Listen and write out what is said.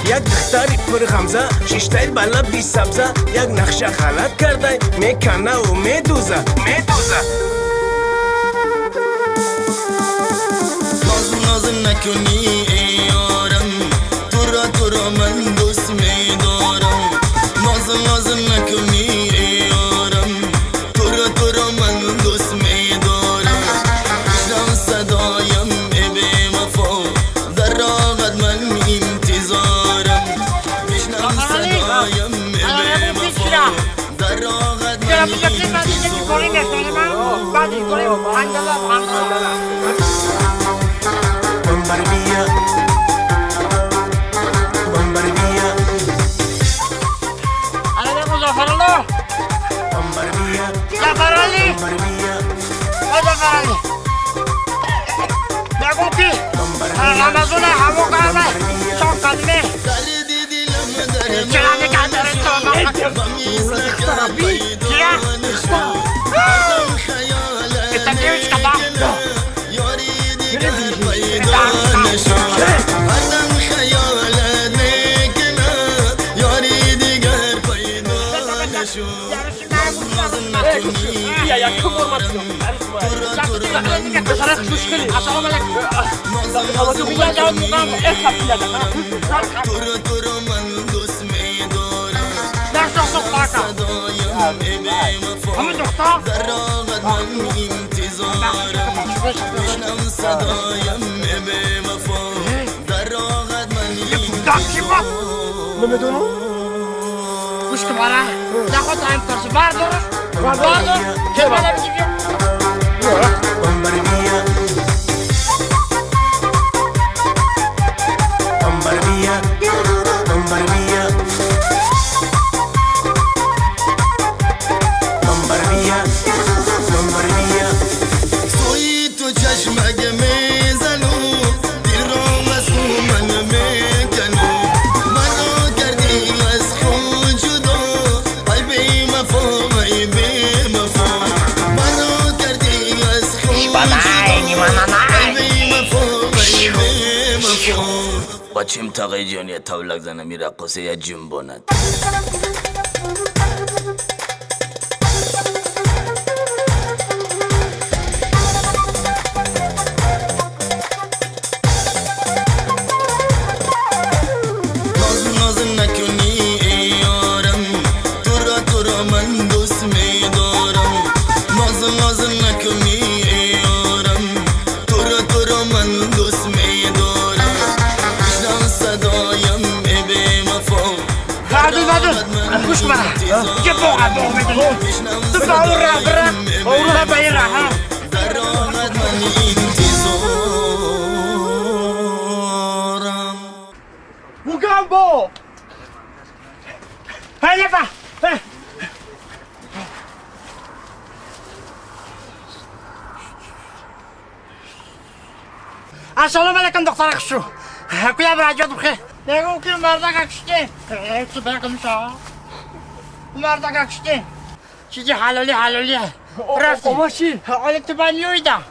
یک دختری پر غمزه شیشتای بالا بی سبزه یک نقشه غلط کرده میکنه و میدوزه ناز نکنی ای یارم تو را من دوست میدارم ناز نکنی ای یارم تو را من دوست میدارم بشنو صدایم ای بی وفا در راهت من انتظارم بشنو صدایم ای بی وفا در راهت من گوش که باره نخواد هم ترسی بردار که بالا بگیم سوی تو چشمک میزنو دل را از خون من میکنو منو کردی از خون جدا ای بی وفا ای بی وفا منو کردی از خون جدا ای بی وفا ای بی وفا بچیم تاقی جانی تولک زنه میره قصه یا جنباند گوش کنم یه باقر باق بدونی تو با اون راه برم اون راه با این راه ها در راحت من انتظارم موگامبو هی نفا السلام علیکم دختر اخشو کویا براجات بخیر نگو که مردک اکشتی چه برکم شا مردک اکشتی چیزی حلالی رفتی ماشین حالی تو بانیوی دا